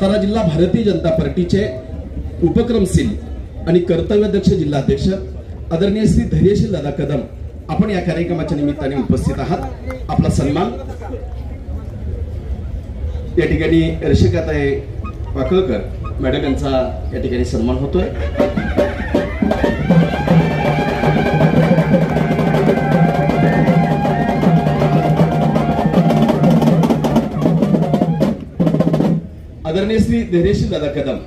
सातारा जिल्हा भारतीय जनता पार्टीचे उपक्रमशील आणि कर्तव्यदक्ष जिल्हाध्यक्ष आदरणीय श्री धैर्यशील दादा कदम आपण या कार्यक्रमाच्या निमित्ताने उपस्थित आहात। आपला सन्मान या ठिकाणी रसिकाताई पाकळकर मॅडम यांचा या ठिकाणी सन्मान होतोय। आदरणीय श्री धैर्यशील दादा कदम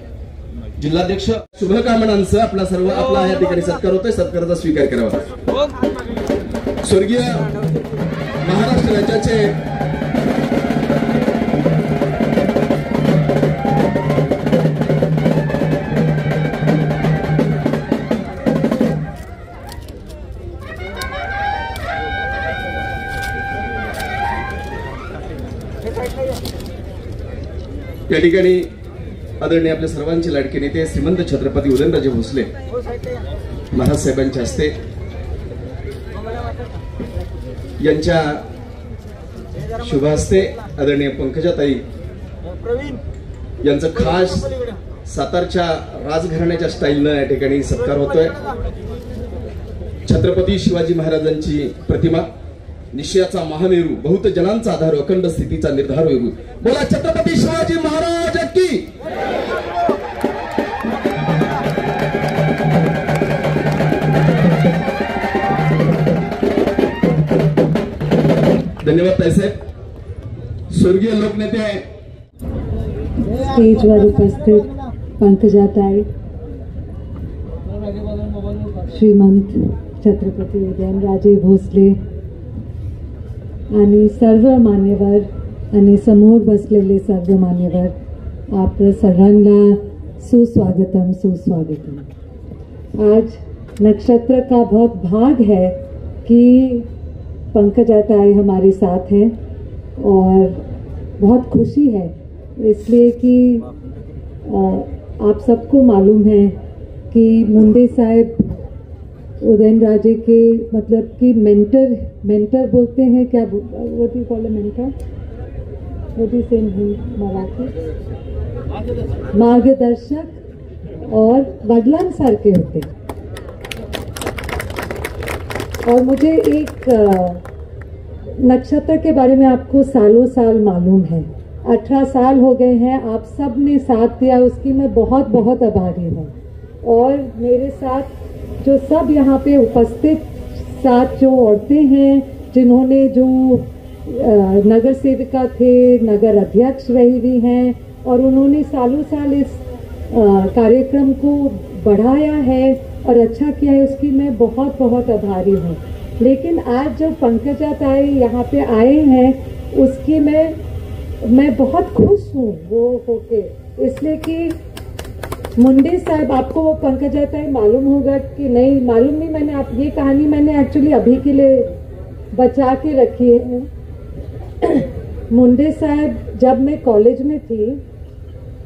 जिल्हाध्यक्ष शुभकामनांसह आपला सर्व आपला या ठिकाणी सत्कार होतोय। सत्काराचा स्वीकार करावा। स्वर्गीय महाराष्ट्र राज्याचे या ठिकाणी आदरणीय आपल्या सर्वांचे लाडके नेते श्रीमंत छत्रपती उदयनराजे भोसले महाराज साहेबांच्या हस्ते यांच्या शुभ हस्ते आदरणीय पंकजाताई यांचा खास सातारच्या राजघराण्याच्या स्टाईलनं या ठिकाणी सत्कार होतोय। छत्रपती शिवाजी महाराजांची प्रतिमा निश्चयाचा महामेरू बहुत जनांचा आधार अखंड स्थितीचा निर्धार होईल। बोला छत्रपती शिवाजी महाराज की। धन्यवाद ताईसाहेब। स्वर्गीय लोकनेते स्टेजवर उपस्थित पंकजाताई, श्रीमंत छत्रपती उदयनराजे भोसले आणि सर्व मान्यवर आणि समोर बसलेले सर्व मान्यवर, आप सगळ्यांना सुस्वागतम सुस्वागतम। आज नक्षत्र का बहुत भाग है कि पंकजाताई हमारे साथ हैं और बहुत खुशी है इसलिए कि आप सबको मालूम है कि मुंडे साहब उदयनराजे के मतलब कि मेंटर बोलते हैं, क्या what you call a mentor, what is in Marathi, मार्गदर्शक और वडिलांसारखे होते। और मुझे एक नक्षत्र के बारे में आपको सालों साल मालूम है, 18 साल हो गए हैं, आप सब ने साथ दिया, उसकी मैं बहुत बहुत आभारी हूँ। और मेरे साथ जो सब यहाँ पे उपस्थित साथ जो औरतें हैं जिन्होंने जो नगर सेविका थे, नगर अध्यक्ष रही हुई हैं और उन्होंने सालों साल इस कार्यक्रम को बढ़ाया है और अच्छा किया है, उसकी मैं बहुत बहुत आभारी हूँ। लेकिन आज जब पंकजाताई यहाँ पे आए हैं उसकी मैं बहुत खुश हूँ वो होके, इसलिए कि मुंडे साहब, आपको वो पंकजाताई मालूम होगा कि नहीं मालूम नहीं, मैंने आप ये कहानी मैंने एक्चुअली अभी के लिए बचा के रखी है। मुंडे साहब जब मैं कॉलेज में थी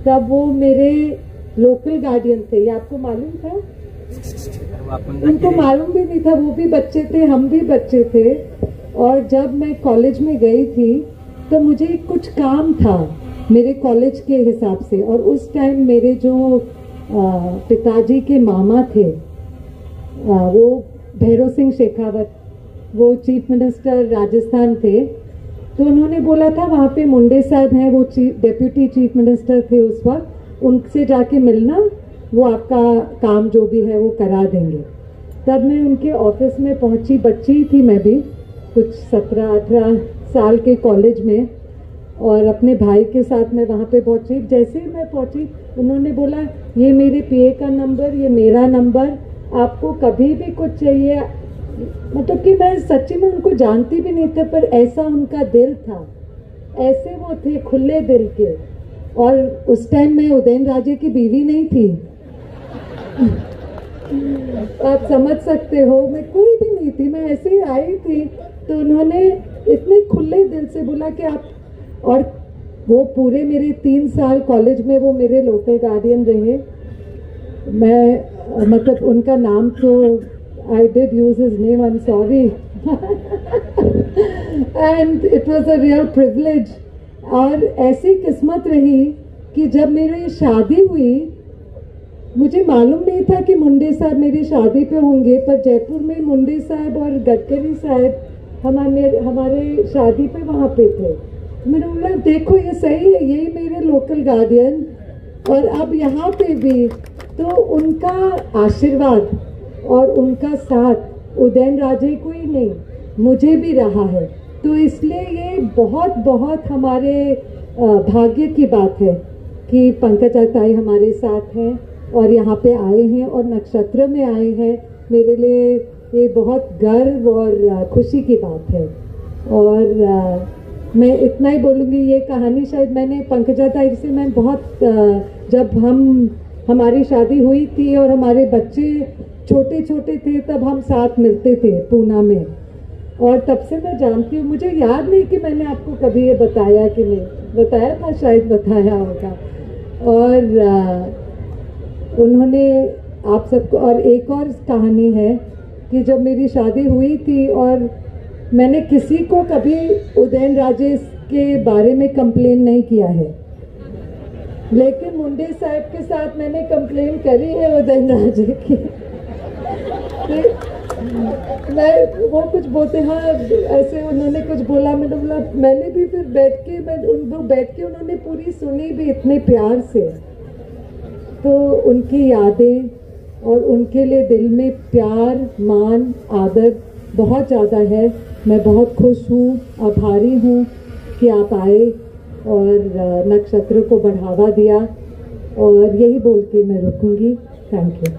तब वो मेरे लोकल गार्डियन थे, ये आपको मालूम था? उनको मालूम भी नहीं था, वो भी बच्चे थे, हम भी बच्चे थे। और जब मैं कॉलेज में गई थी तो मुझे कुछ काम था मेरे कॉलेज के हिसाब से, और उस टाइम मेरे जो पिताजी के मामा थे वो भैरव सिंह शेखावत, वो चीफ मिनिस्टर राजस्थान थे, तो उन्होंने बोला था वहाँ पे मुंडे साहब हैं, वो डेप्यूटी चीफ मिनिस्टर थे उस वक्त, उनसे जाके मिलना, वो आपका काम जो भी है वो करा देंगे। तब मैं उनके ऑफिस में पहुंची, बच्ची थी मैं भी, कुछ 17-18 साल के कॉलेज में, और अपने भाई के साथ मैं वहाँ पे पहुंची। जैसे ही मैं पहुंची उन्होंने बोला ये मेरे पीए का नंबर, ये मेरा नंबर, आपको कभी भी कुछ चाहिए। मतलब कि मैं सच्ची में उनको जानती भी नहीं था, पर ऐसा उनका दिल था, ऐसे वो थे खुले दिल के। और उस टाइम मैं उदयनराजे की बीवी नहीं थी, आप समझ सकते हो, मैं कोई भी नहीं थी, मैं ऐसे ही आई थी। तो उन्होंने इतने खुले दिल से बोला कि आप, और वो पूरे मेरे 3 साल कॉलेज में वो मेरे लोकल गार्डियन रहे। मैं मतलब उनका नाम तो I did use his name, I am sorry, end it was a real privilege. और ऐसी किस्मत रही कि जब मेरी शादी हुई, मुझे मालूम नहीं था कि मुंडे साहब मेरी शादी पे होंगे, पर जयपुर में मुंडे साहब और गडकरी साहब हमारे शादी पे वहाँ पे थे। मैंने बोला देखो ये सही है, यही मेरे लोकल गार्डियन, और अब यहाँ पे भी तो उनका आशीर्वाद और उनका साथ उदयन राजे को ही नहीं मुझे भी रहा है। तो इसलिए ये बहुत बहुत हमारे भाग्य की बात है कि पंकजा ताई हमारे साथ हैं और यहाँ पे आए हैं और नक्षत्र में आए हैं। मेरे लिए ये बहुत गर्व और खुशी की बात है। और मैं इतना ही बोलूँगी, ये कहानी शायद मैंने पंकजा ताई से मैं बहुत जब हमारी शादी हुई थी और हमारे बच्चे छोटे छोटे थे तब हम साथ मिलते थे पूना में, और तब से मैं जानती हूँ। मुझे याद नहीं कि मैंने आपको कभी ये बताया कि नहीं, बताया था, शायद बताया होगा। और उन्होंने आप सबको, और एक और कहानी है कि जब मेरी शादी हुई थी और मैंने किसी को कभी उदयन राजे के बारे में कंप्लेन नहीं किया है, लेकिन मुंडे साहब के साथ मैंने कंप्लेन करी है उदयन राजे की। मैं वो कुछ बोलते, हाँ ऐसे उन्होंने कुछ बोला, मैंने बोला, मैंने भी फिर बैठ के उन्होंने पूरी सुनी भी इतने प्यार से। तो उनकी यादें और उनके लिए दिल में प्यार, मान, आदर बहुत ज़्यादा है। मैं बहुत खुश हूँ, आभारी हूँ कि आप आए और नक्षत्र को बढ़ावा दिया, और यही बोल के मैं रुकूंगी। Thank you.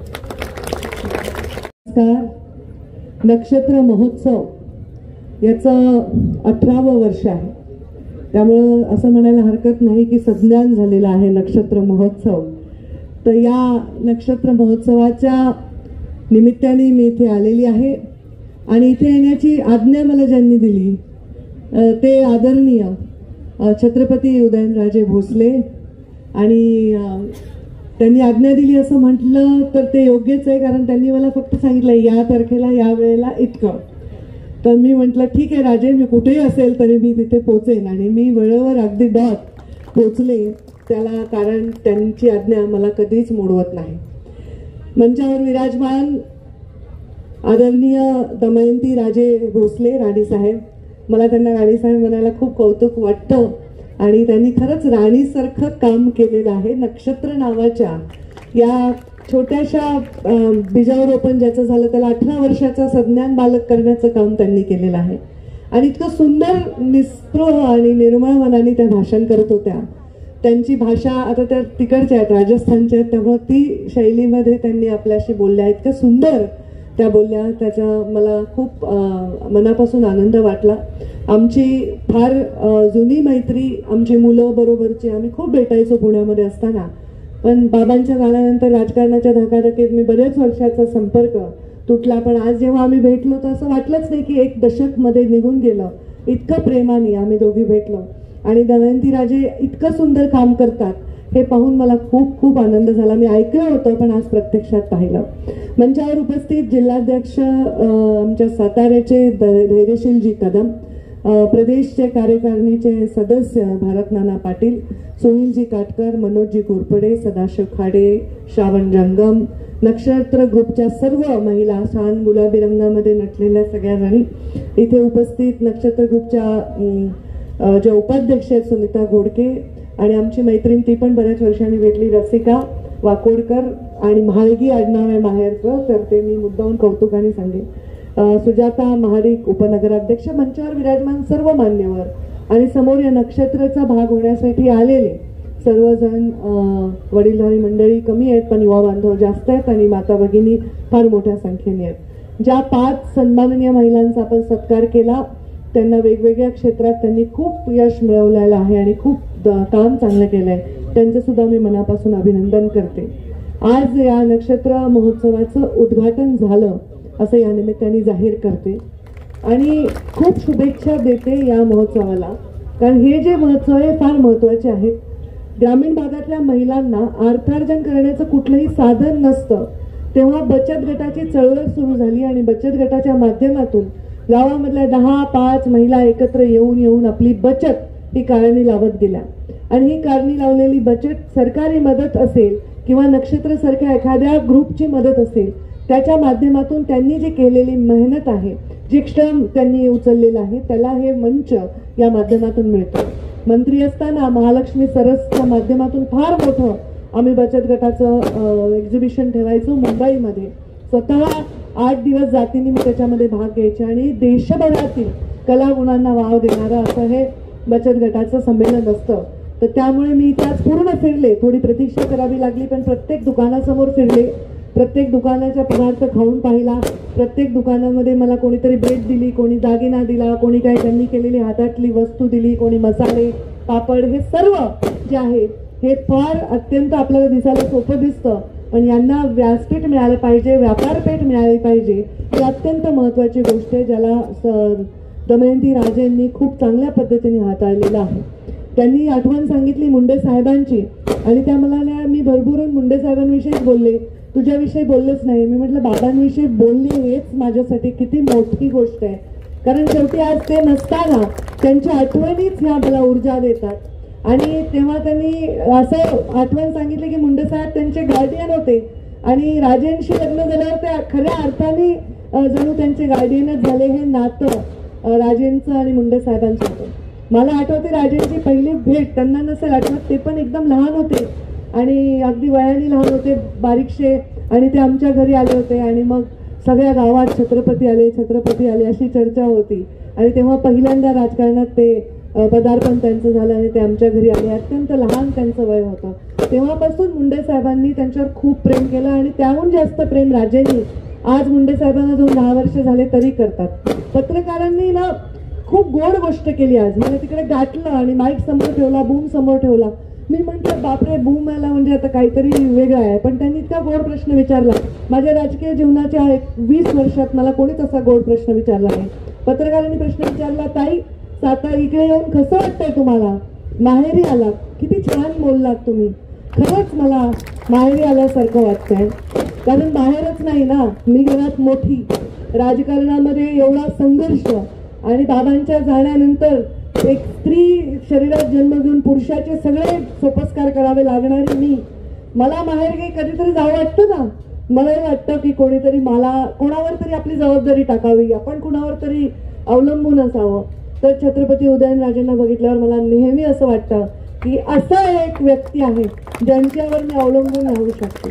नमस्कार। नक्षत्र महोत्सव याचं 18वं वर्ष आहे, त्यामुळं असं म्हणायला हरकत नाही की सज्ञान झालेला आहे नक्षत्र महोत्सव। तर या नक्षत्र महोत्सवाच्या निमित्ताने मी इथे आलेली आहे आणि इथे येण्याची आज्ञा मला ज्यांनी दिली ते आदरणीय छत्रपती उदयनराजे भोसले, आणि त्यांनी आज्ञा दिली असं म्हटलं तर ते योग्यच आहे, कारण त्यांनी मला फक्त सांगितलं या तारखेला या वेळेला इतकं। तर मी म्हटलं ठीक आहे राजे, मी कुठेही असेल तरी मी तिथे पोहोचेन, आणि मी वेळेवर अगदी डॉट पोहोचले त्याला, कारण त्यांची आज्ञा मला कधीच मोडवत नाही। मंचावर विराजमान आदरणीय दमयंती राजे भोसले राणीसाहेब, मला त्यांना राणीसाहेब म्हणायला खूप कौतुक वाटतं, आणि त्यांनी खरंच राणीसारखं काम केलेलं आहे। नक्षत्र नावाच्या या छोट्याशा बीजारोपण ज्याचं झालं त्याला 18 वर्षाचा सज्ञान बालक करण्याचं काम त्यांनी केलेलं आहे, आणि इतकं सुंदर निस्पृह आणि निर्मळ मनाने त्या भाषण करत होत्या। त्यांची भाषा आता त्या तिकडच्या आहेत, राजस्थानच्या आहेत, त्यामुळे ती शैलीमध्ये त्यांनी आपल्याशी बोलल्या, इतकं सुंदर त्या बोलल्या, त्याचा मला खूप मनापासून आनंद वाटला। आमची फार जुनी मैत्री, आमची मुलं बरोबरची, आम्ही खूप भेटायचो पुण्यामध्ये असताना, पण बाबांच्या काळानंतर राजकारणाच्या धकाधकीत मी बरेच वर्षाचा संपर्क तुटला, पण आज जेव्हा आम्ही भेटलो तर असं वाटलंच नाही की 1 दशक मध्ये निघून गेलं। इतकं प्रेमाने आम्ही दोघी भेटलो, आणि दमयंती राजे इतकं सुंदर काम करतात हे पाहून मला खूप खूप आनंद झाला। मी ऐकलं होतं पण आज प्रत्यक्षात पाहिलं। मंचावर उपस्थित जिल्हाध्यक्ष आमच्या साताऱ्याचे धैर्यशीलजी कदम, प्रदेशचे कार्यकारिणीचे सदस्य भारत नाना पाटील, सुनीलजी काटकर, मनोजजी घोरपडे, सदाशिव खाडे, श्रावण जंगम, नक्षत्र ग्रुपच्या सर्व महिला, छान गुलाबी रंगामध्ये नटलेल्या सगळ्या जणी इथे उपस्थित, नक्षत्र ग्रुपच्या ज्या उपाध्यक्ष आहेत सुनीता घोडके, आणि आमची मैत्रीण ती पण बऱ्याच वर्षांनी भेटली रसिका वाकोडकर, आणि म्हाळगी आडनाव आहे माहेरचं, तर ते मी मुद्दाहून कौतुकाने सांगेन, सुजाता महाडिक उपनगराध्यक्ष, मंचावर विराजमान सर्व मान्यवर, आणि समोर या नक्षत्राचा भाग होण्यासाठी आलेले सर्वजण वडीलधारी मंडळी कमी आहेत पण युवा बांधव जास्त आहेत, आणि माता भगिनी फार मोठ्या संख्येने आहेत। ज्या 5 सन्माननीय महिलांचा आपण सत्कार केला त्यांना वेगवेगळ्या क्षेत्रात त्यांनी खूप यश मिळवलेलं आहे आणि खूप काम चांगलं केलंय, त्यांचे सुद्धा मी मनापासून अभिनंदन करते। आज या नक्षत्र महोत्सवाचं उद्घाटन झालं असं या निमित्ताने जाहीर करते, आणि खूप शुभेच्छा देते या महोत्सवाला, कारण हे जे महोत्सव आहे फार महत्त्वाचे आहेत। ग्रामीण भागातल्या महिलांना अर्थार्जन करण्याचं कुठलंही साधन नसतं, तेव्हा बचत गटाची चळवळ सुरू झाली, आणि बचत गटाच्या माध्यमातून गावामधल्या 10-5 महिला एकत्र येऊन आपली बचत ही कारणी लावत गेल्या, आणि ही कारणी लावलेली बचत सरकारी मदत असेल किंवा नक्षत्र सारख्या एखाद्या ग्रुपची मदत असेल, त्याच्या माध्यमातून त्यांनी जी केलेली मेहनत आहे, जे श्रम त्यांनी उचललेलं आहे, त्याला हे मंच या माध्यमातून मिळतं. मंत्री असताना महालक्ष्मी सरसच्या माध्यमातून फार मोठं आम्ही बचत गटाचं एक्झिबिशन ठेवायचो मुंबईमध्ये. स्वतः 8 दिवस जातीने मी त्याच्यामध्ये भाग घ्यायचे आणि देशभरातील कलागुणांना वाव देणारं असं हे बचत गटाचं संमेलन असतं. तर त्यामुळे मी त्याच पूर्ण फिरले. थोडी प्रतीक्षा करावी लागली, पण प्रत्येक दुकानासमोर फिरले, प्रत्येक दुकानाचा पदार्थ खाऊन पाहिला, प्रत्येक दुकानामध्ये मला कोणीतरी भेट दिली, कोणी दागिना दिला, कोणी काय त्यांनी केलेली हातातली वस्तू दिली, कोणी मसाले, पापड, हे सर्व जे आहे हे फार अत्यंत आपल्याला दिसायला सोपं दिसतं, पण यांना व्यासपीठ मिळालं पाहिजे, व्यापारपेठ मिळाली पाहिजे, ही अत्यंत महत्त्वाची गोष्ट आहे, ज्याला दमयंती राजेंनी खूप चांगल्या पद्धतीने हाताळलेलं आहे. त्यांनी आठवण सांगितली मुंडे साहेबांची आणि त्या म्हणाल्या, मी भरभरून मुंडे साहेबांविषयीच बोलले, तुझ्याविषयी बोललेच नाही. मी म्हटलं, बाबांविषयी बोलले हेच माझ्यासाठी किती मोठी गोष्ट आहे, कारण शेवटी आज ते नसताना त्यांच्या आठवणीच ह्या मला ऊर्जा देतात. आणि तेव्हा त्यांनी असं आठवण सांगितलं की मुंडे साहेब त्यांचे गार्डियन होते आणि राजेंशी लग्न झाल्यावर ते खऱ्या अर्थाने जणू त्यांचे गार्डियनच झाले. हे नातं राजेंचं आणि मुंडे साहेबांचं होतं. मला आठवते राजेंची पहिली भेट, त्यांना नसेल आठवत, ते पण एकदम लहान होते आणि अगदी वयाने लहान होते, बारीकशे, आणि ते आमच्या घरी आले होते आणि मग सगळ्या गावात छत्रपती आले अशी चर्चा होती. आणि तेव्हा पहिल्यांदा राजकारणात ते पदार्पण त्यांचं झालं आणि ते आमच्या घरी आले. अत्यंत लहान त्यांचं वय होतं. तेव्हापासून मुंडे साहेबांनी त्यांच्यावर खूप प्रेम केलं आणि त्याहून जास्त प्रेम राजेंनी आज मुंडे साहेबांना जो 10 वर्ष झाले तरी करतात. पत्रकारांनी ना खूप गोड गोष्ट केली. आज मला तिकडे गाठलं आणि माईक समोर ठेवला, बूम समोर ठेवला. मी म्हटलं, बापरे, बूम आला म्हणजे आता काहीतरी वेगळं आहे. पण त्यांनी इतका गोड प्रश्न विचारला. माझ्या राजकीय जीवनाच्या 20 वर्षात मला कोणी तसा गोड प्रश्न विचारला नाही. पत्रकारांनी प्रश्न विचारला, ताई आता इकडे येऊन कसं वाटतंय तुम्हाला, माहेरी आलात, किती छान बोललात तुम्ही, खरंच मला माहेरी आल्यासारखं वाटतंय. कारण माहेरच नाही ना, मी घरात मोठी, राजकारणामध्ये एवढा संघर्ष आणि बाबांच्या जाण्यानंतर एक स्त्री शरीरात जन्म घेऊन पुरुषाचे सगळे सोपस्कार करावे लागणारी मी, मला माहेर काही कधीतरी जावं वाटतं ना. मलाही वाटतं की कोणीतरी कोणावर तरी आपली जबाबदारी टाकावी, आपण कुणावर तरी अवलंबून असावं. तर छत्रपती उदयनराजेंना बघितल्यावर मला नेहमी असं वाटतं की असा एक व्यक्ती आहे ज्यांच्यावर मी अवलंबून राहू शकते.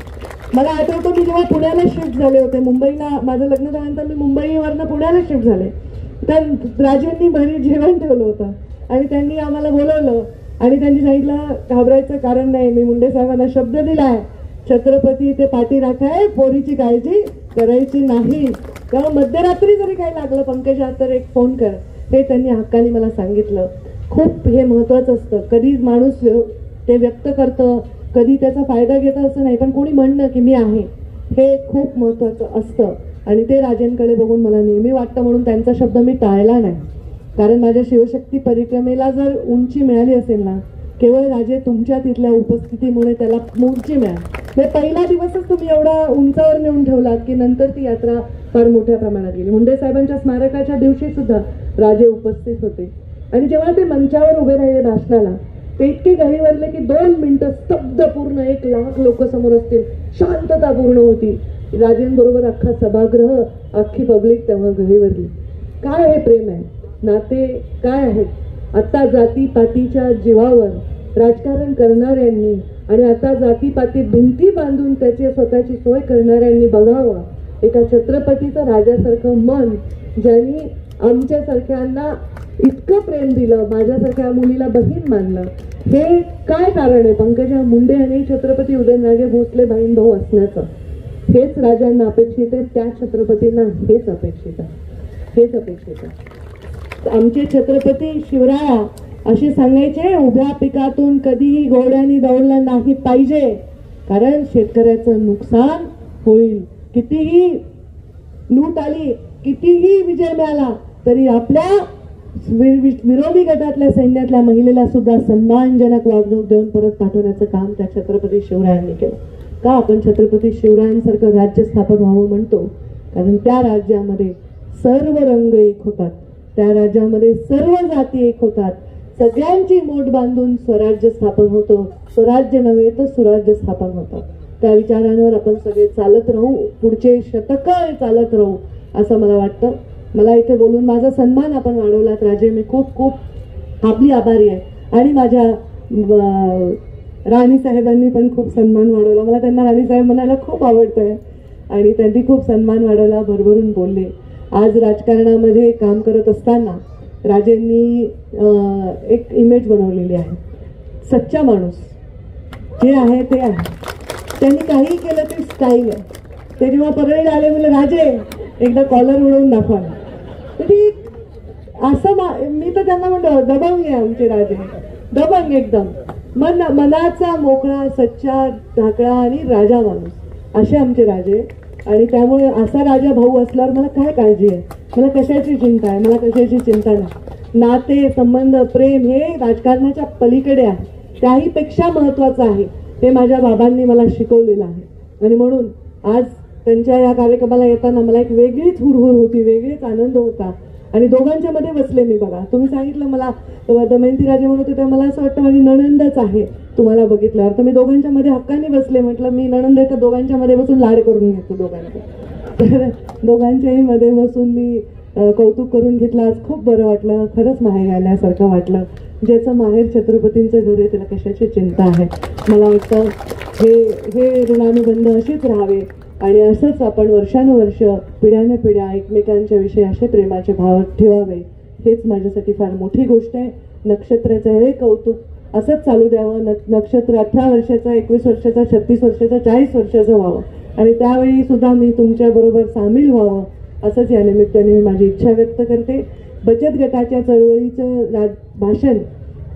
मला आठवतं मी जेव्हा पुण्याला शिफ्ट झाले होते, मुंबईला माझं लग्न झाल्यानंतर मी मुंबईवरनं पुण्याला शिफ्ट झाले, तर राजेंनी घरी जेवण ठेवलं होतं आणि त्यांनी आम्हाला बोलवलं आणि त्यांनी सांगितलं, घाबरायचं कारण नाही, मी मुंडे साहेबांना शब्द दिलाय, छत्रपती ते पाठी राखाय, पोरीची काळजी करायची नाही, तेव्हा मध्यरात्री जरी काही लागलं पंकजा तर एक फोन कर, हे त्यांनी हक्काने मला सांगितलं. खूप हे महत्वाचं असतं. कधी माणूस ते व्यक्त करतं, कधी त्याचा फायदा घेतं असं नाही, पण कोणी म्हणणं की मी आहे हे खूप महत्वाचं असतं. आणि ते राजेंकडे बघून मला नेहमी वाटतं, म्हणून त्यांचा शब्द मी टाळला नाही. कारण माझ्या शिवशक्ती परिक्रमेला जर उंची मिळाली असेल ना, केवळ राजे तुमच्या तिथल्या उपस्थितीमुळे त्याला उंची मिळाली. पहिला दिवसच तुम्ही एवढा उंचावर नेऊन ठेवलात की नंतर ती यात्रा फार मोठ्या प्रमाणात गेली. मुंडे साहेबांच्या स्मारकाच्या दिवशी सुद्धा राजे उपस्थित होते आणि जेव्हा ते मंचावर उभे राहिले भाषणाला, ते इतके गहिवरले की 2 मिनिटं स्तब्ध, पूर्ण 1 लाख लोक समोर असतील, शांतता पूर्ण होती. राजेंबरोबर अख्खा सभागृह, अख्खी पब्लिक तेव्हा गहिवरली. काय हे प्रेम आहे, नाते काय आहेत. आता जातीपातीच्या जीवावर राजकारण करणाऱ्यांनी आणि आता जातीपाती भिंती बांधून त्याची स्वतःची सोय करणाऱ्यांनी बघावं एका छत्रपतीचं राजासारखं मन, ज्यांनी आमच्यासारख्यांना इतकं प्रेम दिलं, माझ्यासारख्या मुलीला बहीण मानलं. हे काय कारण आहे पंकजा मुंडे आणि छत्रपती उदयनराजे भोसले बहीण भाऊ असण्याचं? हेच राजांना अपेक्षित आहे, त्या छत्रपतींना हेच अपेक्षित आहे, हेच अपेक्षित आहे. आमचे छत्रपती शिवराया असे सांगायचे, उभ्या पिकातून कधीही घोड्यानी दौडलं नाही पाहिजे, कारण शेतकऱ्याचं नुकसान होईल. कितीही लूट आली, कितीही विजय मिळाला तरी आपल्या विरोधी गटातल्या सैन्यातल्या महिलेला सुद्धा सन्मानजनक वागणूक देऊन परत पाठवण्याचं काम त्या छत्रपती शिवरायांनी केलं. का आपण छत्रपती शिवरायांसारखं राज्य स्थापन व्हावं म्हणतो? कारण त्या राज्यामध्ये सर्व रंग एक होतात, त्या राज्यामध्ये सर्व जाती एक होतात, सगळ्यांची मोठ बांधून स्वराज्य स्थापन होतं. स्वराज्य नव्हे तर सुराज्य स्थापन होतं. त्या विचारांवर आपण सगळे चालत राहू, पुढचे शतक चालत राहू असं मला वाटतं. मला इथे बोलून माझा सन्मान आपण वाढवलात राजे. मी खूप खूप आपली आभारी आहे. आणि माझ्या राणी साहेबांनी पण खूप सन्मान वाढवला. मला त्यांना राणी साहेब म्हणायला खूप आवडतंय आणि त्यांनी खूप सन्मान वाढवला, भरभरून बोलले. आज राजकारणामध्ये काम करत असताना राजेंनी एक इमेज बनवलेली आहे. सच्चा माणूस जे आहे ते आहे. त्यांनी काही केलं ते स्टाईल आहे. ते जेव्हा परळीला आले म्हणलं राजे एकदा कॉलर उडवून दाखवा. ठीक असं मी तर त्यांना म्हणतो दबंग आहे आमचे राजे, दबंग एकदम मनाचा मोकळा, सच्चा, ढाकळा आणि राजा माणूस असे आमचे राजे. आणि त्यामुळे असा राजा भाऊ असल्यावर मला काय काळजी आहे, मला कशाची चिंता आहे, मला कशाची चिंता नाही. नाते संबंध प्रेम हे राजकारणाच्या पलीकडे आहे, त्याहीपेक्षा महत्वाचं आहे. हे माझ्या बाबांनी मला शिकवलेलं आहे. आणि म्हणून आज त्यांच्या या कार्यक्रमाला येताना मला एक वेगळीच हुरहुर होती, वेगळीच आनंद होता. आणि दोघांच्या मध्ये बसले मी. बघा तुम्ही सांगितलं मला दमयंती राजे म्हणत होते, मला असं वाटतं माझी नणंदच आहे तुम्हाला बघितल्यावर. तर मी दोघांच्या मध्ये हक्काने बसले. म्हटलं मी नणंद आहे तर दोघांच्या मध्ये बसून लाड करून घेतो दोघांचे. तर दोघांच्याही मध्ये बसून मी कौतुक करून घेतलं. आज खूप बरं वाटलं, खरंच माहेर आल्यासारखं वाटलं. ज्याचं माहेर छत्रपतींचं घर आहे त्याला कशाची चिंता आहे. मला वाटतं हे ऋणानुबंध असेच राहावे आणि असंच आपण वर्षानुवर्ष पिढ्यानपिढ्या एकमेकांच्या विषयी असे प्रेमाचे भाव ठेवावे. हेच माझ्यासाठी फार मोठी गोष्ट आहे. नक्षत्राचं हे कौतुक असंच चालू द्यावं. नक्षत्र 18 वर्षाचा, 21 वर्षाचा, 36 वर्षाचा, 40 वर्षाचं व्हावं आणि त्यावेळी सुद्धा मी तुमच्याबरोबर सामील व्हावं असंच या निमित्ताने मी माझी इच्छा व्यक्त करते. बचत गटाच्या चळवळीचं भाषण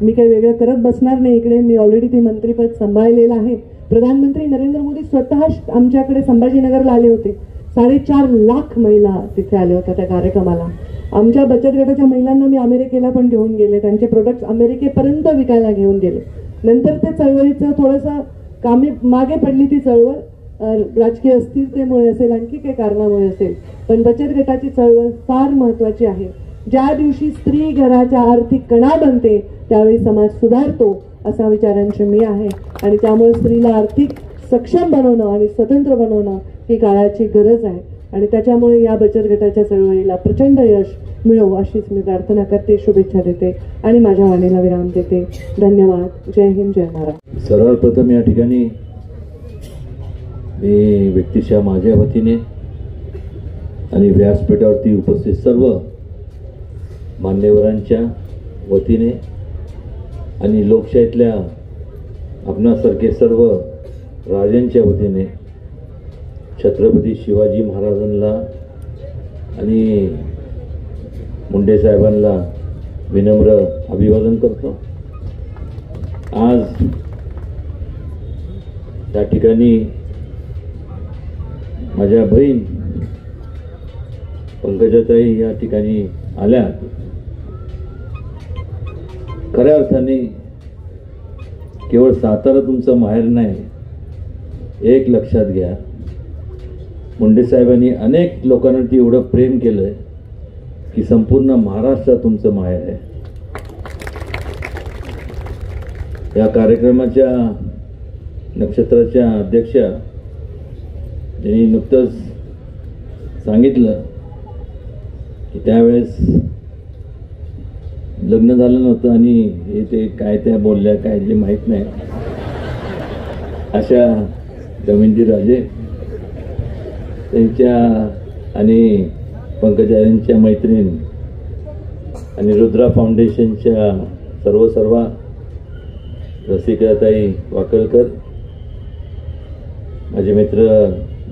मी काही वेगळं करत बसणार नाही इकडे. मी ऑलरेडी ते मंत्रीपद सांभाळलेलं आहे. प्रधानमंत्री नरेंद्र मोदी स्वतः आमच्याकडे संभाजीनगरला आले होते. 4.5 लाख महिला तिथे आल्या होत्या त्या कार्यक्रमाला. आमच्या बचत गटाच्या महिलांना मी अमेरिकेला पण घेऊन गेले, त्यांचे प्रोडक्ट्स अमेरिकेपर्यंत विकायला घेऊन गेले. नंतर ते चळवळीचं थोडंसं मागे पडली ती चळवळ, राजकीय अस्थिरतेमुळे असेल, आणखी काही कारणामुळे असेल. पण बचत गटाची चळवळ फार महत्वाची आहे. ज्या दिवशी स्त्री घराच्या आर्थिक कणा बनते त्यावेळी समाज सुधारतो असा विचारांची मी आहे. आणि त्यामुळे स्त्रीला आर्थिक सक्षम बनवणं आणि स्वतंत्र बनवणं ही काळाची गरज आहे. आणि त्याच्यामुळे या बचत गटाच्या चळवळीला प्रचंड यश मिळो अशीच मी प्रार्थना करते, शुभेच्छा देते आणि माझ्या वाणीला विराम देते. धन्यवाद. जय हिंद, जय महाराष्ट्र. सर्वप्रथम या ठिकाणी मी व्यक्तिशः माझ्या वतीने आणि व्यासपीठावरती उपस्थित सर्व मान्यवरांच्या वतीने आणि लोकशाहीतल्या आपणासारखे सर्व राजांच्या वतीने छत्रपती शिवाजी महाराजांना आणि मुंडे साहेबांना विनम्र अभिवादन करतो. आज त्या ठिकाणी माझ्या बहीण पंकजाताई या ठिकाणी आल्या. खऱ्या अर्थाने केवळ सातारा तुमचं माहेर नाही, एक लक्षात घ्या, मुंडे साहेबांनी अनेक लोकांवरती एवढं प्रेम केलंय की संपूर्ण महाराष्ट्र तुमचं माहेर आहे. या कार्यक्रमाच्या नक्षत्राच्या अध्यक्षा यांनी नुकतंच सांगितलं की त्यावेळेस लग्न झालं नव्हतं आणि हे ते काय त्या बोलल्या काय जे माहीत नाही. अशा दमयंती राजे त्यांच्या आणि पंकजा यांच्या मैत्रीण आणि रुद्रा फाउंडेशनच्या सर्व रसिकाताई वाकलकर, माझे मित्र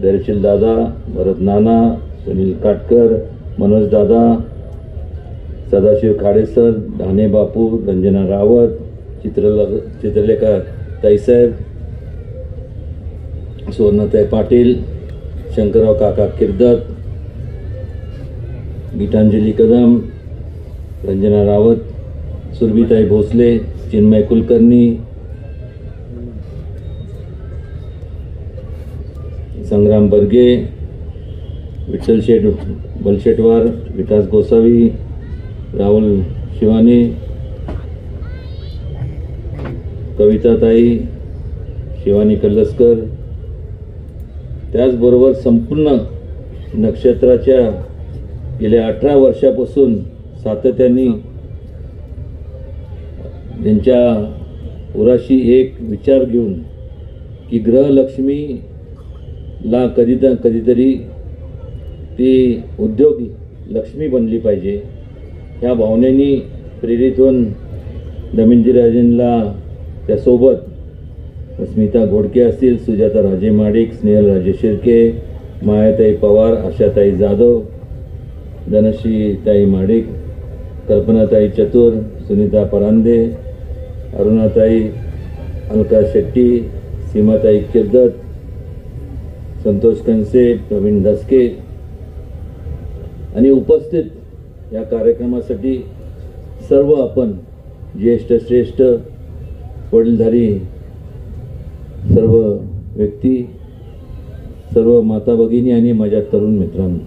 धैर्यशील दादा, भरत नाना, सुनील काटकर, मनोज दादा, सदाशिव खाडेसर, धाने बापू, रंजना रावत, चित्रलेखा ताईसाहेब, सुवर्णाताई पाटील, शंकरराव काका किर्दत, गीतांजली कदम, रंजना रावत, सुरभीताई भोसले, चिन्मय कुलकर्णी, संग्राम बर्गे, विठ्ठल शेठ बलशेटवार, विकास गोसावी, राहुल शिवानी, कविताताई, शिवानी कल्लस्कर, त्याचबरोबर संपूर्ण नक्षत्राच्या गेल्या 18 वर्षापासून सातत्याने त्यांच्या उराशी एक विचार घेऊन की गृहलक्ष्मीला कधीतरी ती उद्योग लक्ष्मी बनली पाहिजे, ह्या भावनेने प्रेरित होऊन दमिंजीराजेंना त्यासोबत स्मिता घोडके असतील, सुजाता राजे माडिक, स्नेहल राजे शिर्के, मायाताई पवार, आशाताई जाधव, धनश्रीताई माडिक, कल्पनाताई चतुर, सुनीता परांदे, अरुणाताई, अलका शेट्टी, सीमाताई किर्दत, संतोष कनसे, प्रवीण दसके आणि उपस्थित या कार्यक्रमासाठी सर्व आपण ज्येष्ठ श्रेष्ठ वडीलधारी सर्व व्यक्ती, सर्व माता भगिनी आणि माझ्या तरुण मित्रांनो,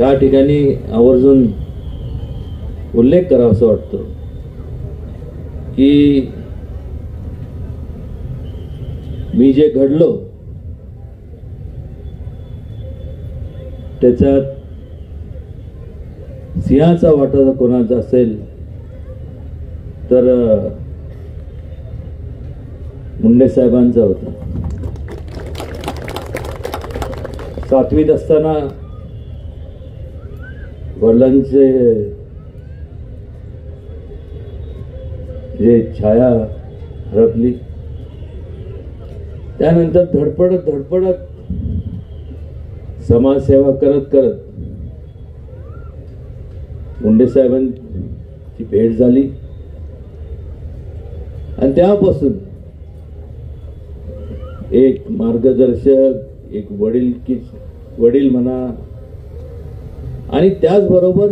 या ठिकाणी आवर्जून उल्लेख करावा असं वाटतं की मी जे घडलो त्याच्यात सिंहाचा वाटा कोणाचा असेल तर मुंडे साहेबांचा होता. 7वीत असताना वडिलांचे जे छाया हरपली, त्यानंतर धडपडत समाजसेवा करत मुंडे साहेबांची भेट झाली आणि त्यापासून एक मार्गदर्शक, एक वडील म्हणा आणि त्याचबरोबर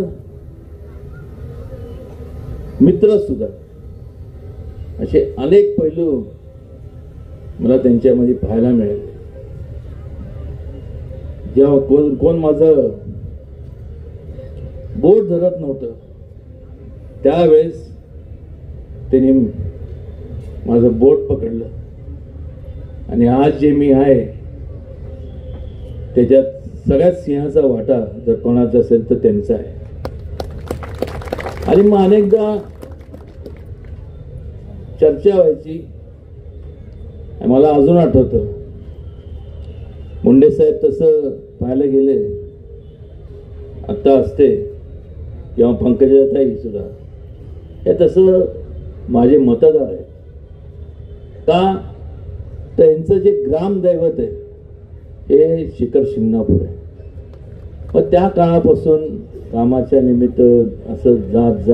मित्र सुद्धा, असे अनेक पैलू मला त्यांच्यामध्ये पाहायला मिळाले. जेव्हा कोण माझं बोट धरत नव्हतं त्यावेळेस त्यांनी माझं बोट पकडलं आणि आज जे मी आहे त्याच्यात सगळ्यात सिंहाचा वाटा जर कोणाचा असेल तर त्यांचा आहे. आणि मग अनेकदा चर्चा व्हायची. मला अजून आठवतं मुंडे साहेब तसं पाहायला गेले आता असते किंवा पंकजाताई सुद्धा हे तसं माझे मतदार आहे का, त्यांचं जे ग्रामदैवत आहे हे शिखर शिंगणापूर आहे. मग त्या काळापासून कामाच्या निमित्त असं जात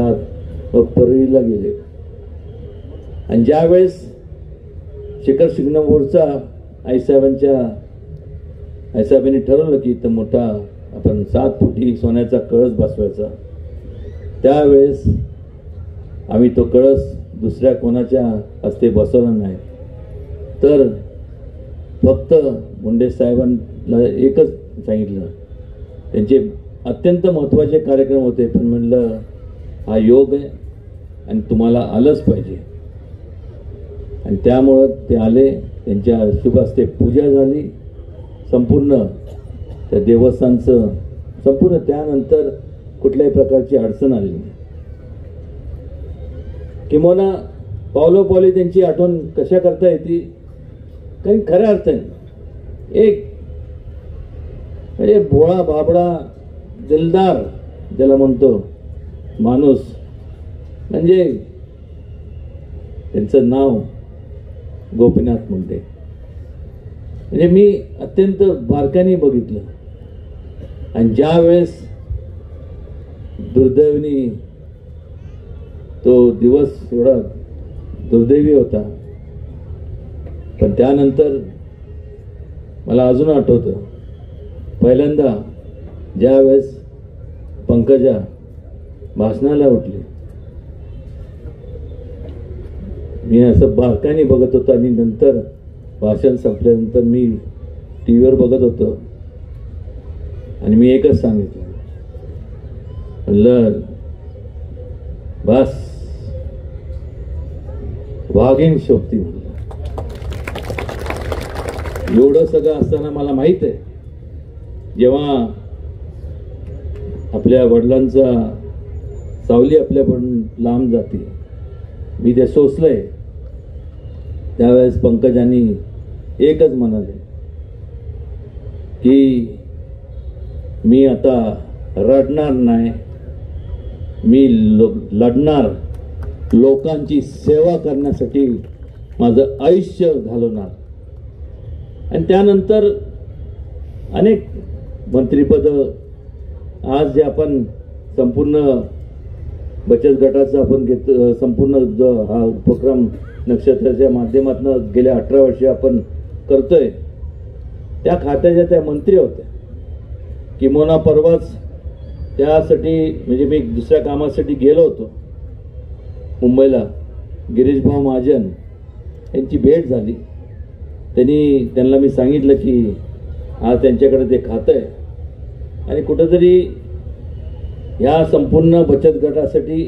मग परळीला गेले आणि ज्यावेळेस शिखर शिंगणापूरचा आईसाहेबांनी ठरवलं की इथं मोठा आपण 7 फुटी सोन्याचा कळस बसवायचा, त्यावेळेस आम्ही तो कळस दुसऱ्या कोणाच्या हस्ते बसवला नाही तर फक्त मुंडे साहेबांना एकच सांगितलं. त्यांचे अत्यंत महत्त्वाचे कार्यक्रम होते पण म्हणलं हा योग आहे आणि तुम्हाला आलंच पाहिजे. आणि त्यामुळं ते आले, त्यांच्या शुभ हस्ते पूजा झाली, संपूर्ण त्या देवस्थानचं संपूर्ण, त्यानंतर कुठल्याही प्रकारची अडचण आली नाही. किंवा पावलोपावली त्यांची आठवण कशा करता येते, कारण खऱ्या अर्थाने एक म्हणजे भोळा बाबडा दिलदार ज्याला म्हणतो माणूस, म्हणजे त्यांचं नाव गोपीनाथ मुंडे. म्हणजे मी अत्यंत बारकाईने बघितलं आणि ज्या वेळेस दुर्दैवाने तो दिवस एवढा दुर्दैवी होता, पण त्यानंतर मला अजून आठवतं पहिल्यांदा ज्या वेळेस पंकजा भाषणाला उठली, मी असं बारकाईने बघत होतो आणि नंतर भाषण संपल्यानंतर मी टीव्हीवर बघत होतो आणि मी एकच सांगितलं, म्हणलं बस वाघीण शोभती म्हणलं. एवढं सगळं असताना मला माहित आहे, जेव्हा आपल्या वडिलांचा सावली आपल्याकडून लांब जाते, मी ते सोसलंय, त्यावेळेस पंकजांनी एकच म्हणाले की मी आता रडणार नाही, मी लढणार, लोकांची सेवा करण्यासाठी माझं आयुष्य घालवणार. आणि त्यानंतर अनेक मंत्रिपद, आज जे आपण संपूर्ण बचत गटाचा आपण संपूर्ण जो हा उपक्रम नक्षत्राच्या माध्यमातून गेल्या 18 वर्षे आपण करतोय, त्या खात्याच्या त्या मंत्री होत्या. किंबहुना परवाच त्यासाठी म्हणजे मी दुसऱ्या कामासाठी गेलो होतो मुंबईला, गिरीश भाऊ महाजन यांची भेट झाली. त्यांना मी सांगितलं की आज त्यांच्याकडे ते खातं आहे आणि कुठंतरी ह्या संपूर्ण बचत गटासाठी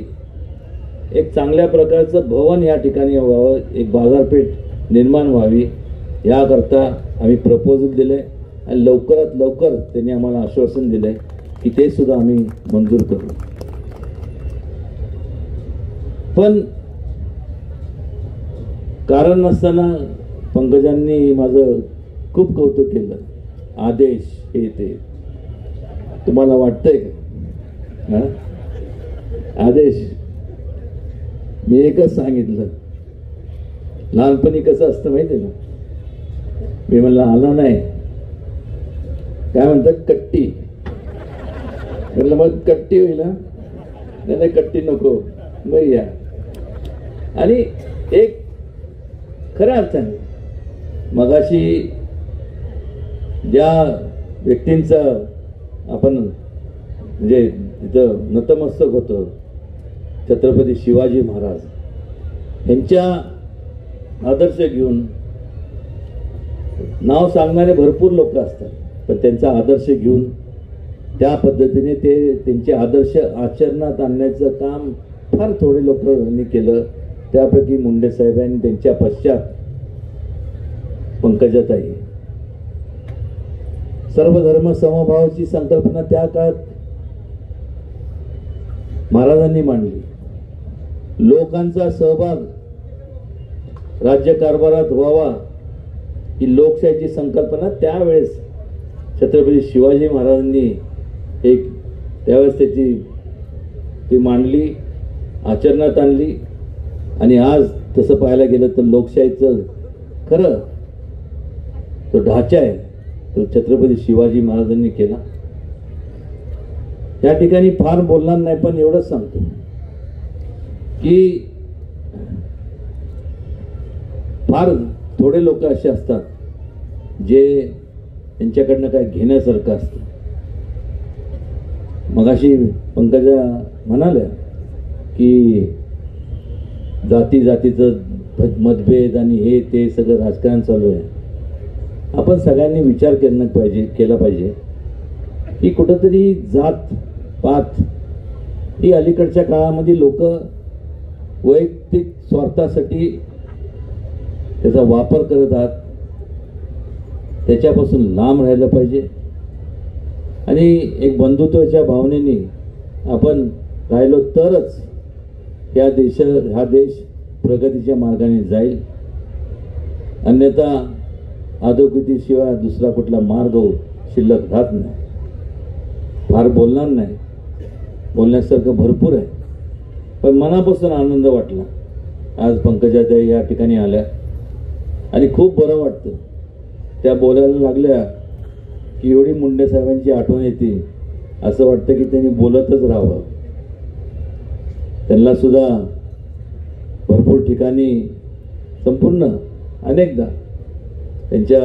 एक चांगल्या प्रकारचं भवन या ठिकाणी व्हावं, एक बाजारपेठ निर्माण व्हावी, याकरता आम्ही प्रपोजल दिले आणि लवकरात लवकर त्यांनी आम्हाला आश्वासन दिलंय की ते सुद्धा आम्ही मंजूर करू. पण कारण नसताना पंकजांनी माझं खूप कौतुक केलं. आदेश हे ते तुम्हाला वाटतंय का? आदेश मी एकच सांगितलं, लहानपणी कसं असतं माहिती ना, मी म्हणलं आला नाही, काय म्हणतात कट्टी, म्हणलं मग कट्टी होईल ना, नाही कट्टी नको मग या. आणि एक खऱ्या अर्थाने मगाशी ज्या व्यक्तींचं आपण म्हणजे तिथं नतमस्तक होतं, छत्रपती शिवाजी महाराज यांच्या आदर्श घेऊन नाव सांगणारे भरपूर लोक असतात, पण त्यांचा आदर्श घेऊन त्या पद्धतीने ते त्यांचे आदर्श आचरणात आणण्याचं काम फार थोडे लोकांनी केलं. त्यापैकी मुंडे साहेबांनी, त्यांच्या पश्चात पंकजाताई. सर्वधर्म समभावाची संकल्पना त्या काळात महाराजांनी मांडली. लोकांचा सहभाग राज्यकारभारात व्हावा ही लोकशाहीची संकल्पना त्यावेळेस छत्रपती शिवाजी महाराजांनी एक त्यावेळेस ती मांडली, आचरणात आणली. आणि आज तसं पाहायला गेलं तर लोकशाहीचं खरं तो ढाचा आहे तो छत्रपती शिवाजी महाराजांनी केला. त्या ठिकाणी फार बोलणार नाही, पण एवढंच सांगतो की फार थोडे लोक असे असतात जे त्यांच्याकडनं काय घेण्यासारखं असतं. मगाशी पंकजा म्हणाल्या की जातीचं मतभेद आणि हे ते सगळं राजकारण चालू आहे. आपण सगळ्यांनी विचार केला पाहिजे की कुठंतरी जात पात ही अलीकडच्या काळामध्ये लोक वैयक्तिक स्वार्थासाठी त्याचा वापर करत आहात. त्याच्यापासून लांब राहिलं पाहिजे आणि एक बंधुत्वाच्या भावनेने आपण राहिलो तरच हा देश प्रगतीच्या मार्गाने जाईल. अन्यथा अधोगतीशिवाय दुसरा कुठला मार्ग शिल्लक राहत नाही. फार बोलणार नाही, बोलण्यासारखं भरपूर आहे, पण मनापासून आनंद वाटला आज पंकजाताई या ठिकाणी आल्या आणि खूप बरं वाटतं. त्या बोलायला लागल्या की एवढी मुंडे साहेबांची आठवण येते, असं वाटतं की त्यांनी बोलतच राहावं. त्यांना सुद्धा भरपूर ठिकाणी संपूर्ण अनेकदा त्यांच्या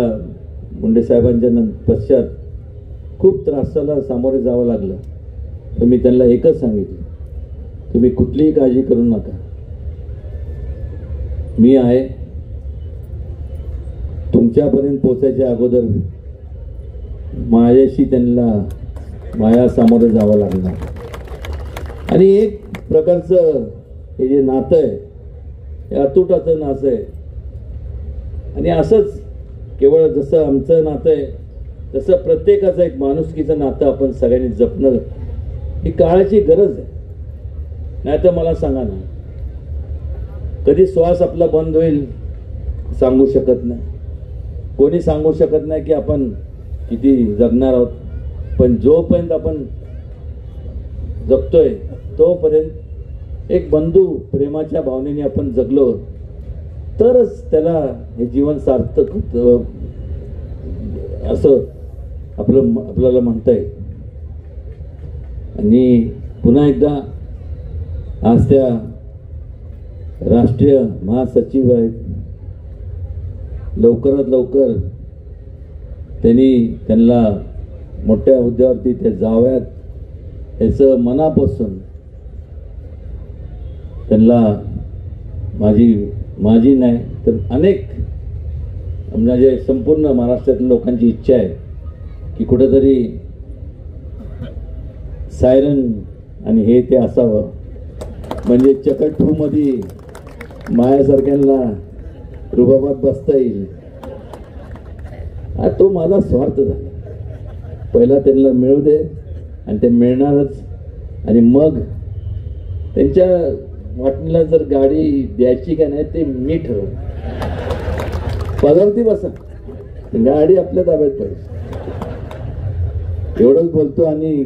मुंडे साहेबांच्या पश्चात खूप त्रासाला सामोरे जावं लागलं. तर मी त्यांना एकच सांगितलं, तुम्ही कुठलीही काळजी करू नका, मी आहे. तुमच्यापर्यंत पोचायच्या अगोदर माझ्याशी त्यांना सामोरे जावं लागणार. आणि एक प्रकारचं हे जे नातं आहे हे अतुटाचं नातं आहे. आणि असंच केवळ जसं आमचं नातं आहे तसं प्रत्येकाचं एक माणुसकीचं नातं आपण सगळ्यांनी जपणं ही काळाची गरज आहे. नाही तर मला सांगा ना, कधी श्वास आपला बंद होईल सांगू शकत नाही. कोणी सांगू शकत नाही की आपण किती जगणार आहोत. पण जोपर्यंत आपण जगतोय तोपर्यंत एक बंधू प्रेमाच्या भावनेने आपण जगलो तरच त्याला हे जीवन सार्थक होतं असं आपल्याला म्हणता येईल. आणि पुन्हा एकदा आज त्या राष्ट्रीय महासचिव आहेत, लवकरात लवकर त्यांना मोठ्या हुद्द्यावरती ते जाव्यात याचं मनापासून त्यांना माझी नाही तर अनेक म्हणजे संपूर्ण महाराष्ट्रातील लोकांची इच्छा आहे की कुठेतरी सायरन आणि हे ते असावं, म्हणजे चकट 2 मध्ये मायासारख्यांना रुबाबात बसता येईल. तो माझा स्वार्थ झाला. पहिला त्यांना मिळू दे आणि ते मिळणारच. आणि मग त्यांच्या वाटणीला जर गाडी द्यायची का नाही ते मी ठरवू. पदावरती बसा, गाडी आपल्या ताब्यात पाहिजे. एवढंच बोलतो आणि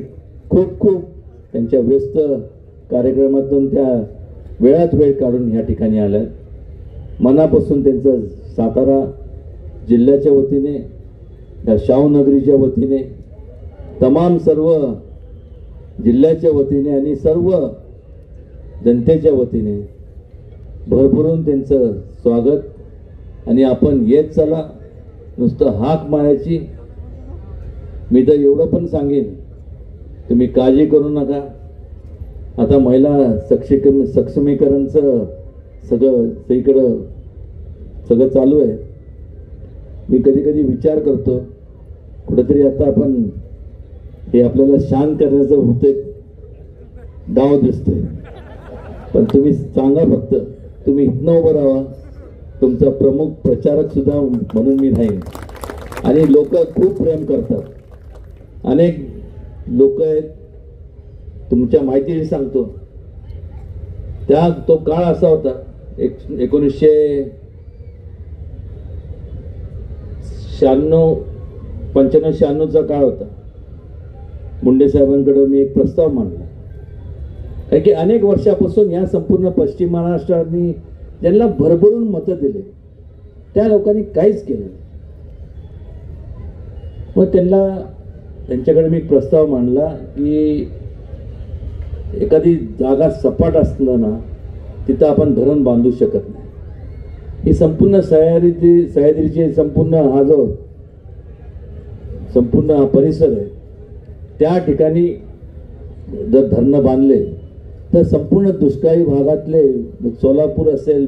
खूप खूप त्यांच्या व्यस्त कार्यक्रमातून त्या वेळात वेळ काढून या ठिकाणी आल्या. मनापासून त्यांचं सातारा जिल्ह्याच्या वतीने, या शाहूनगरीच्या वतीने, तमाम सर्व जिल्ह्याच्या वतीने आणि सर्व जनतेच्या वतीने भरभरून त्यांचं स्वागत. आणि आपण येत चला, नुसतं हाक मारायची. मी तर एवढं पण सांगेन, तुम्ही काळजी करू नका. आता महिला सक्षमीकरणचं सगळीकडं सगळं चालू आहे. मी कधी कधी विचार करतो कुठेतरी आता आपण हे आपल्याला शांत करण्याचं होते डाव दिसतोय. पण तुम्ही सांगा, फक्त तुम्ही इथनं उभं राहा. तुमचा प्रमुख प्रचारक सुद्धा म्हणून मी राहीन. आणि लोक खूप प्रेम करतात. अनेक लोक आहेत, तुमच्या माहितीशी सांगतो, तो काळ असा होता 1995-96चा काळ होता. मुंडे साहेबांकडे मी एक प्रस्ताव मांडला, कारण की अनेक वर्षापासून या संपूर्ण पश्चिम महाराष्ट्राने ज्यांना भरभरून मतं दिले त्या लोकांनी काहीच केलं नाही. मग त्यांच्याकडे मी एक प्रस्ताव मांडला की एखादी जागा सपाट असलं ना तिथं आपण धरण बांधू शकत नाही. ही संपूर्ण सह्याद्रीचे संपूर्ण हा परिसर आहे, त्या ठिकाणी जर धरणं बांधले तर संपूर्ण दुष्काळी भागातले सोलापूर असेल,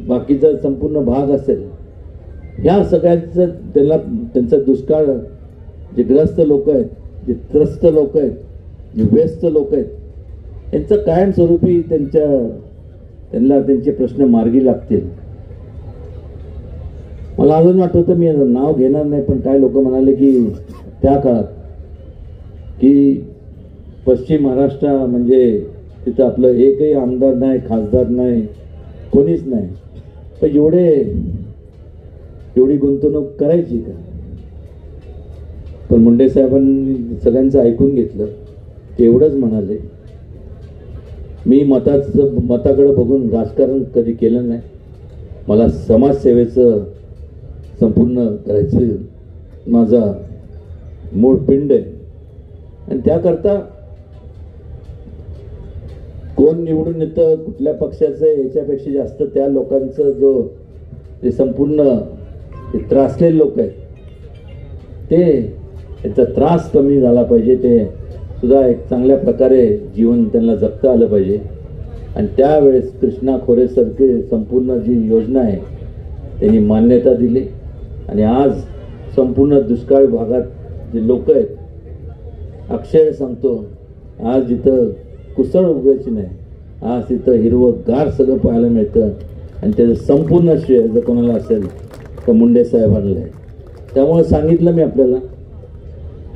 बाकीचा संपूर्ण भाग असेल, ह्या सगळ्यांचं त्यांचा दुष्काळ, जे ग्रस्त लोक आहेत, जे त्रस्त लोक आहेत, जे व्यस्त लोक आहेत, यांचं कायमस्वरूपी त्यांना त्यांचे प्रश्न मार्गी लागतील. मला अजून आठवतं, मी नाव घेणार नाही, पण काय लोक म्हणाले की त्या काळात की पश्चिम महाराष्ट्र म्हणजे तिथं आपलं एकही आमदार नाही, खासदार नाही, कोणीच नाही, तर एवढी गुंतवणूक करायची का? पण मुंडे साहेबांनी सगळ्यांचं ऐकून घेतलं. ते एवढंच म्हणाले, मी मताकडे बघून राजकारण कधी केलं नाही, मला समाजसेवेचं संपूर्ण करायचं माझा मूळ पिंड आहे. आणि त्याकरता कोण निवडून येतं, कुठल्या पक्षाचं, याच्यापेक्षा जास्त त्या लोकांचं ते संपूर्ण त्रासलेले लोक आहेत त्याचा त्रास कमी झाला पाहिजे. ते सुद्धा एक चांगल्या प्रकारे जीवन त्यांना जगता आलं पाहिजे. आणि त्यावेळेस कृष्णा खोरेसारखी संपूर्ण जी योजना आहे त्यांनी मान्यता दिली. आणि आज संपूर्ण दुष्काळ भागात जे लोक आहेत, अक्षय सांगतो, आज जिथं कुसळ उगायची नाही आज तिथं हिरवंगार सगळं पाहायला मिळतं. आणि त्याचं संपूर्ण श्रेय जर कोणाला असेल तर मुंडे साहेबांना आहे. त्यामुळे सांगितलं मी आपल्याला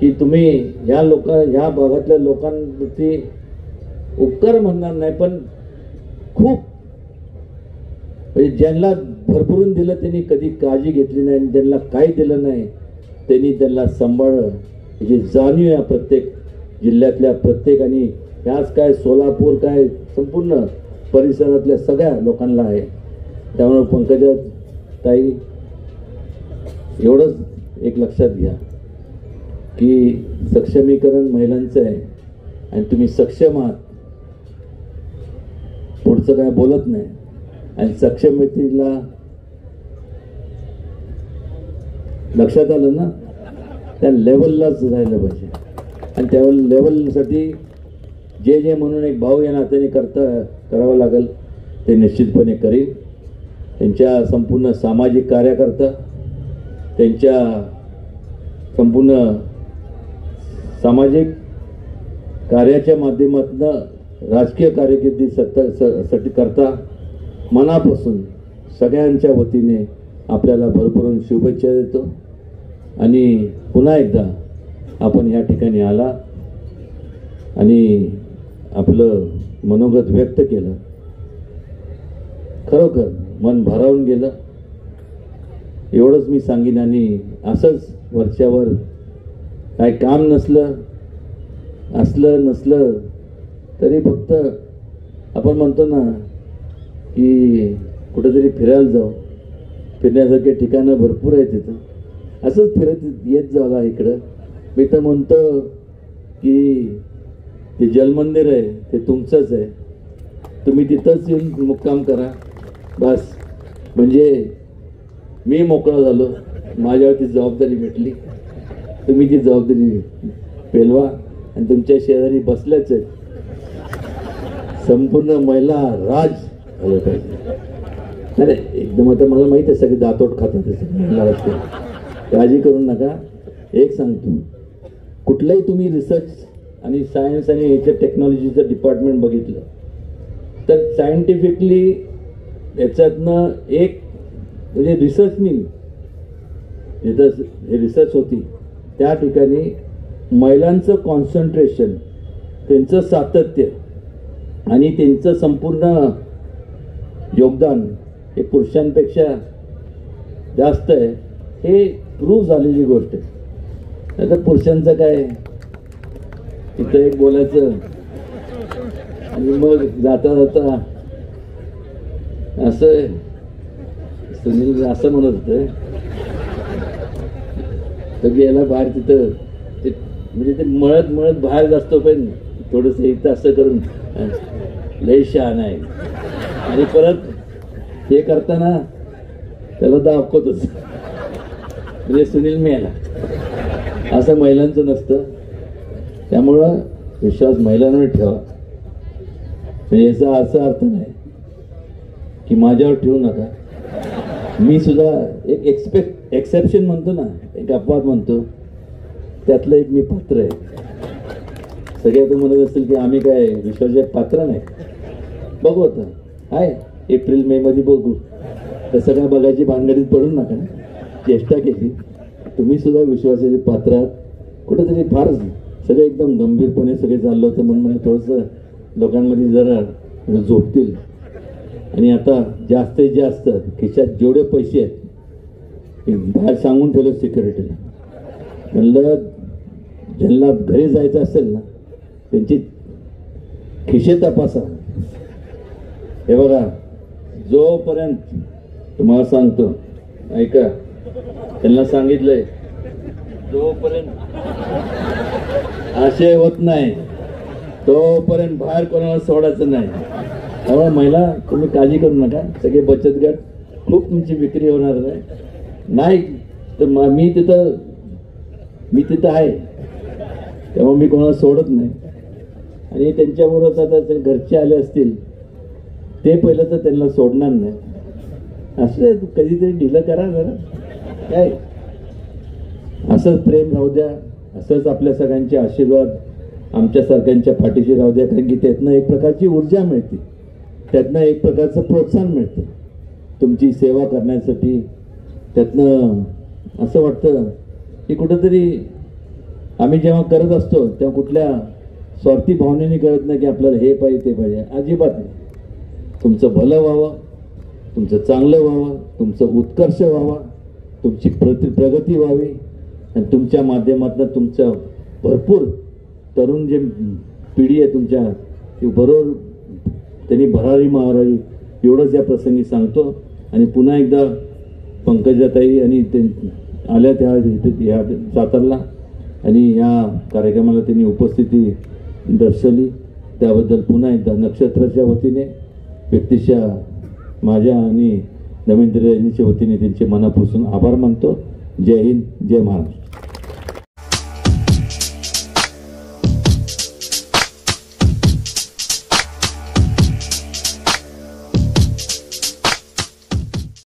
की तुम्ही ह्या भागातल्या लोकांवरती उपकार म्हणणार नाही, पण खूप म्हणजे ज्यांना भरभरून दिलं त्यांनी कधी काळजी घेतली नाही, आणि ज्यांना काही दिलं नाही त्यांनी त्यांना सांभाळलं. ही जाणीव या प्रत्येक जिल्ह्यातल्या प्रत्येक, आणि ह्याच काय सोलापूर काय संपूर्ण परिसरातल्या सगळ्या लोकांना आहे. त्यामुळे पंकजा ताई एवढंच एक लक्षात घ्या की सक्षमीकरण महिलांचं आहे आणि तुम्ही सक्षम आहात, पुढचं काय बोलत नाही. आणि सक्षमतेला लक्षात आलं ना, त्या लेवललाच राहिलं पाहिजे. आणि त्या लेवलसाठी जे म्हणून एक भाऊ या नात्याने करावं लागेल ते निश्चितपणे करील. त्यांच्या संपूर्ण सामाजिक कार्यकर्ता, त्यांच्या संपूर्ण सामाजिक कार्याच्या माध्यमातून राजकीय कारकिर्दीसाठी करता मनापासून सगळ्यांच्या वतीने आपल्याला भरभरून शुभेच्छा देतो. आणि पुन्हा एकदा आपण या ठिकाणी आला आणि आपलं मनोगत व्यक्त केलं, खरोखर मन भारावून गेलं. एवढंच मी सांगेन. आणि असंच वरच्यावर काय काम नसलं तरी फक्त आपण म्हणतो ना की कुठेतरी फिरायला जाऊ, फिरण्यासारखे ठिकाणं भरपूर आहेत तिथं, असंच फिरत येत जावा इकडं. मी तर म्हणतो की ते जलमंदिर आहे ते तुमचंच आहे, तुम्ही तिथंच येऊन मुक्काम करा बस. म्हणजे मी मोकळा झालो, माझ्यावरती जबाबदारी मिटली. तुम्ही ती जबाबदारी पेलवा. आणि तुमच्या शेजारी बसल्याच आहेत, संपूर्ण महिला राज झालं पाहिजे. नाही एकदम आता मला माहिती आहे सगळे दातोट खातात काळजी करू नका. एक सांगतो, कुठलंही तुम्ही रिसर्च आणि सायन्स आणि याच्या टेक्नॉलॉजीचं डिपार्टमेंट बघितलं तर सायंटिफिकली याच्यातनं एक म्हणजे रिसर्चनी जिथं हे रिसर्च होती त्या ठिकाणी महिलांचं कॉन्सन्ट्रेशन, त्यांचं सातत्य आणि त्यांचं संपूर्ण योगदान हे पुरुषांपेक्षा जास्त आहे, हे प्रूव्ह झालेली गोष्ट आहे. आता पुरुषांचं काय तिथं एक बोलायचं आणि मग जाता जाता असं सुनील असं म्हणत होतं तर गेला बाहेर तिथं ते म्हणजे ते मळत बाहेर जास्त पण थोडंसं इथं असं करून लय शहाणा आहे. आणि परत हे करताना त्याला दाखवतच म्हणजे सुनील मेला. असं महिलांचं नसतं. त्यामुळं विश्वास महिलांवर ठेवा. म्हणजे याचा असा अर्थ नाही की माझ्यावर ठेवू नका. मी सुद्धा एक एक्सेप्शन म्हणतो ना, एक अपवाद म्हणतो, त्यातलं एक मी पात्र आहे. सगळे आता म्हणत असतील की आम्ही काय विश्वासाचे पात्र नाही. बघू आता आहे एप्रिल मे मध्ये बघू. तसं काय बघायची भानगडीत पडू नका. चेष्टा केली. तुम्ही सुद्धा विश्वासाचे पात्र आहात. कुठेतरी फार सगळं एकदम गंभीरपणे सगळे चाललं होतं म्हणून थोडंसं लोकांमध्ये जरा झोपतील. आणि आता जास्तीत जास्त खिशात जेवढे पैसे आहेत बाहेर सांगून ठेवलं सिक्युरिटीला. म्हणलं ज्यांना घरी जायचं असेल ना त्यांची खिशे तपासा. हे बघा, जोपर्यंत तुम्हाला सांगतो ऐका, त्यांना सांगितलंय जोपर्यंत आशय होत नाही तोपर्यंत बाहेर कोणाला सोडायचं नाही. त्यामुळे महिला तुम्ही काळजी करू नका. सगळे बचत गट खूप तुमची विक्री होणार आहे. नाही तर मी तिथं आहे. त्यामुळे मी कोणाला सोडत नाही. आणि त्यांच्याबरोबर आता ते घरचे आले असतील ते पहिलं तर त्यांना सोडणार नाही. असं कधीतरी ढिलं करा जरा. काय असंच प्रेम राहू द्या. असंच आपल्या सगळ्यांचे आशीर्वाद आमच्यासारख्यांच्या पाठीशी राहू द्या, कारण की त्यातनं एक प्रकारची ऊर्जा मिळते, त्यातनं एक प्रकारचं प्रोत्साहन मिळतं तुमची सेवा करण्यासाठी. त्यातनं असं वाटतं की कुठंतरी आम्ही जेव्हा करत असतो तेव्हा कुठल्या स्वार्थी भावनेने करत नाही की आपल्याला हे पाहिजे ते पाहिजे, अजिबात नाही. तुमचं भलं व्हावं, तुमचं चांगलं व्हावं, तुमचं उत्कर्ष व्हावा, तुमची प्रगती व्हावी आणि तुमच्या माध्यमातून तुमचं भरपूर तरुण जे पिढी आहे तुमच्या ती बरोबर त्यांनी भरारी मारावी एवढंच या प्रसंगी सांगतो. आणि पुन्हा एकदा पंकजाताई आणि ते आल्या त्या ह्या सातारला आणि ह्या कार्यक्रमाला त्यांनी उपस्थिती दर्शवली त्याबद्दल पुन्हा एकदा नक्षत्राच्या वतीने व्यक्तिशः माझ्या आणि नवीन यांच्या वतीने त्यांचे मनापासून आभार मानतो. जय हिंद, जय महाराष्ट्र.